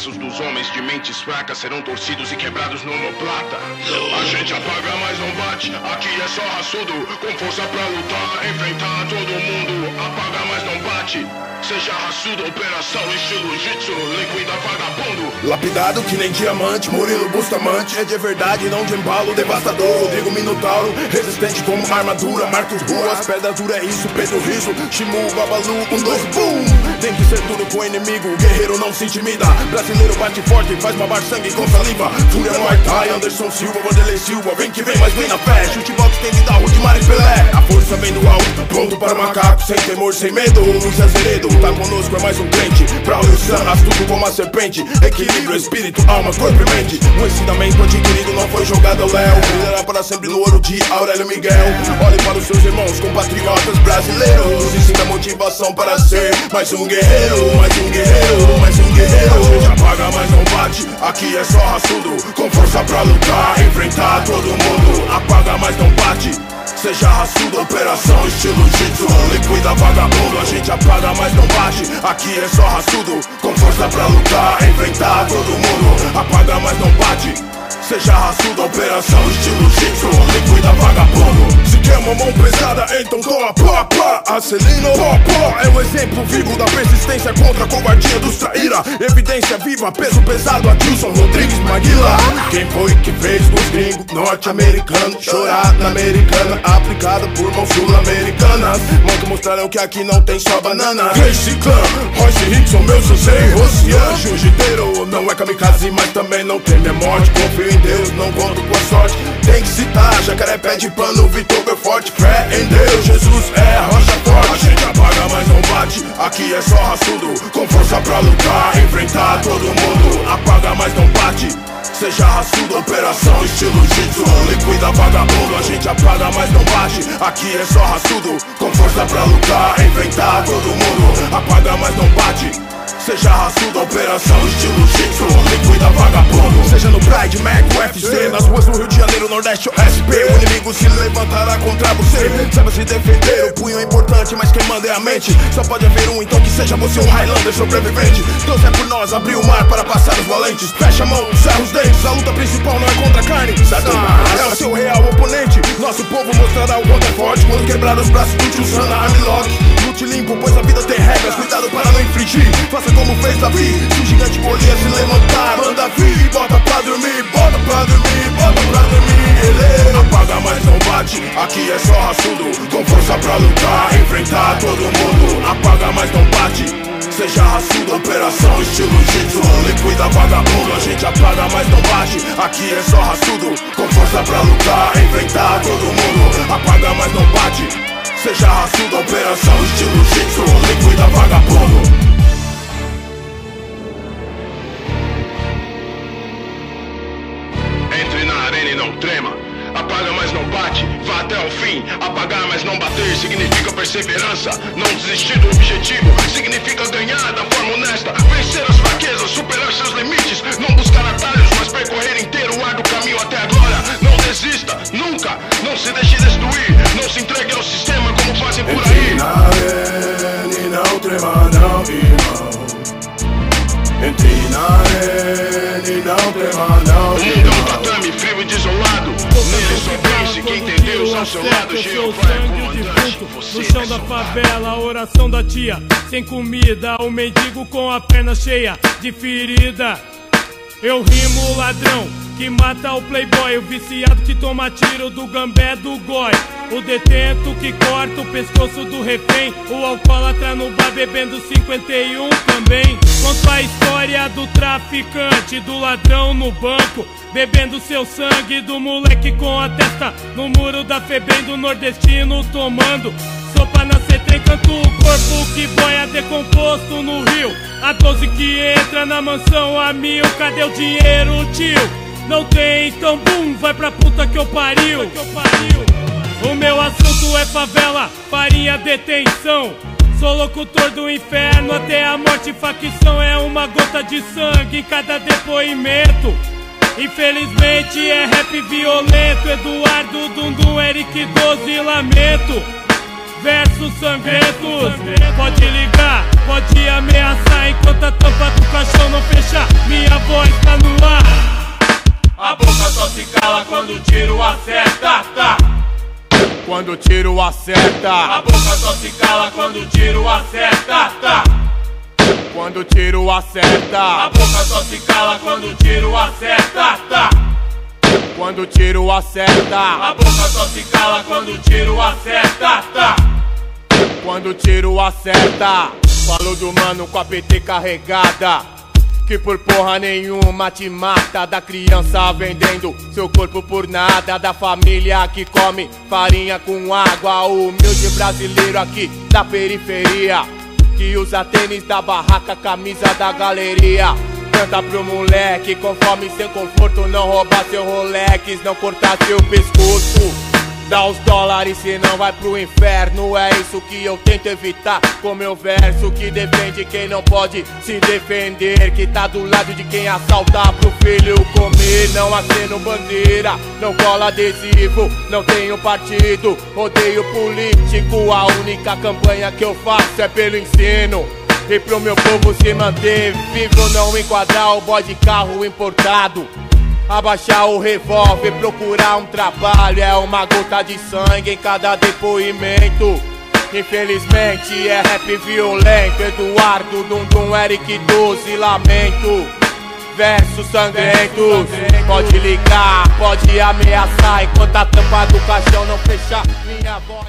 ossos dos homens de mentes fracas serão torcidos e quebrados no omoplata. A gente apaga, mas não bate. Aqui é só raçudo, com força pra lutar, enfrentar todo mundo. Apaga, mas não bate. Seja raçudo, operação estilo jitsu, liquida vagabundo. Lapidado que nem diamante, Murilo Bustamante. É de verdade, não de embalo, devastador. Rodrigo Minotauro, resistente como armadura. Marcos Ruas, pedra dura é isso. Pedro Riso, Shimu, Babalu, 1, 2, BUM! Tem que ser duro com o inimigo, o guerreiro não se intimida. Brasileiro bate forte, faz babar sangue com saliva. Fúria Muay Thai, Anderson Silva, Vanderlei Silva. Vem que vem, mas vem na fé. Chutebox tem vida, Rudimares Pelé. A força vem do alto, pronto para o macaco. Sem temor, sem medo, Luiz Azeredo tá conosco, é mais um crente. Braulio San, astuto como a serpente. Equilíbrio, espírito, alma, corpo e mente. O ensinamento adquirido não foi jogado ao léu. Brilhará para sempre no ouro de Aurélio Miguel. Olhe para os seus irmãos, compatriotas brasileiros. Ensina motivação para ser mais um guerreiro, mais um guerreiro, mais um guerreiro. A gente apaga, mas não bate. Aqui é só raçudo, com força pra lutar, enfrentar todo mundo. Apaga, mas não bate. Seja raçudo, operação estilo jitsu, liquida vagabundo. A gente apaga, mas não bate. Aqui é só raçudo, com força pra lutar, enfrentar todo mundo. Apaga, mas não bate. Seja raçudo, operação estilo jitsu, liquida vagabundo. Se quer uma mão pesada, então toma pá, pá. Acelino, pó, pó. É um exemplo vivo da persistência contra a covardia dos traíra. Evidência viva, peso pesado, Adilson Rodrigues Maguila. Quem foi que fez os gringos norte-americanos chorar na americana, aplicada por mãos sul-americanas? Mão que mostraram que aqui não tem só banana. Gracie Clan, Royce Rickson, meu sensei, Rocian, jiu-jiteiro. Não é kamikaze, mas também não teme a morte. Confio em Deus, não conto com a sorte. Tem que citar, Jacaré pede pano, Vitor Belfort. Fé em Deus, Jesus é a rocha forte. A gente apaga, mas não bate. Aqui é só raçudo, com força pra lutar, enfrentar todo mundo. Apaga, mas não bate. Seja raçudo, operação estilo jitsu, liquida vagabundo. A gente apaga, mas não bate. Aqui é só raçudo, com força pra lutar, enfrentar todo mundo. Apaga, mas não bate. Seja raçudo, operação estilo jitsu, liquida vagabundo. Seja no Pride, Mac, UFC, nas ruas do Rio de Janeiro, Nordeste ou SP, o inimigo se levantará contra você. Saiba se defender, o punho é importante, mas quem manda é a mente. Só pode haver um, então que seja você um Highlander sobrevivente. Deus é por nós, abriu o mar para passar os valentes. Fecha a mão, cerra os dentes, a luta principal não é contra a carne. Satanás é o seu real oponente. Nosso povo mostrará o quanto é forte quando quebrar os braços do tio Sana Armlock. Lute limpo, pois a vida tem regras, cuidado para não infringir. Faça como fez Davi, se o gigante Golias se levantar, manda vir, bota pra dormir, bota pra dormir, bota pra dormir. Ele apaga, mas não bate. Aqui é só raçudo, com força pra lutar, enfrentar todo mundo. Apaga, mas não bate. Seja raçudo, operação estilo jitsu, liquida vagabundo. A gente apaga, mas não bate. Aqui é só raçudo, com força pra lutar, enfrentar todo mundo. Apaga, mas não bate. Seja raçudo, operação estilo jitsu, liquida vagabundo. Entre na arena e não trema. Apaga, mas não bate. Vá até o fim. Apagar, mas não bater significa perseverança. Não desistir do objetivo significa ganhar da forma honesta. Vencer as fraquezas, superar seus limites. Não buscar atalhos, mas percorrer inteiro o árduo caminho até a glória. Não desista, nunca. Não se deixe destruir. Não se entregue ao sistema como fazem por aí. Entre na arena e não trema, não, irmão. Entre na arena e não trema, não. O mundo é um tatame frio e desolado. Nele só pense quem tem Deus ao seu lado. Jeová é comandante. No chão da favela, a oração da tia. Sem comida, o mendigo com a perna cheia de ferida. Eu rimo o ladrão que mata o playboy, o viciado que toma tiro do gambé do goi, o detento que corta o pescoço do refém, o alcoólatra no bar bebendo 51 também. Conto a história do traficante, do ladrão no banco, bebendo seu sangue, do moleque com a testa no muro da Febem, do nordestino tomando sopa na C-Trem. Canto o corpo que boia decomposto no rio, a 12 que entra na mansão a 1000. Cadê o dinheiro, tio? Não tem, então bum, vai pra puta que eu pariu. O meu assunto é favela, farinha, detenção. Sou locutor do inferno até a morte. Facção é uma gota de sangue em cada depoimento. Infelizmente é rap violento. Eduardo Dundum, Eric 12, lamento. versos sangrentos. Pode ligar, pode ameaçar enquanto a tampa do caixão não fechar. Minha voz tá no ar. A boca só se cala quando o tiro acerta, tá? Quando o tiro acerta. A boca só se cala quando o tiro acerta, tá? Quando o tiro acerta. A boca só se cala quando o tiro acerta, tá? Quando o tiro acerta. A boca só se cala quando o tiro acerta, tá? Quando o tiro acerta. Falou do mano com a PT carregada, que por porra nenhuma te mata. Da criança vendendo seu corpo por nada, da família que come farinha com água. O humilde brasileiro aqui da periferia, que usa tênis da barraca, camisa da galeria. Canta pro moleque com fome, sem conforto, não roubar seu Rolex, não cortar seu pescoço. Dá os dólares, senão vai pro inferno. É isso que eu tento evitar com meu verso, que defende quem não pode se defender, que tá do lado de quem assalta pro filho comer. Não aceno bandeira, não cola adesivo, não tenho partido, odeio político. A única campanha que eu faço é pelo ensino e pro meu povo se manter vivo, não enquadrar o boy de carro importado. Abaixar o revólver, procurar um trabalho, é uma gota de sangue em cada depoimento. Infelizmente é rap violento. Eduardo, Dundum, Eric 12, lamento. Versos sangrentos. Pode ligar, pode ameaçar enquanto a tampa do caixão não fechar. Minha voz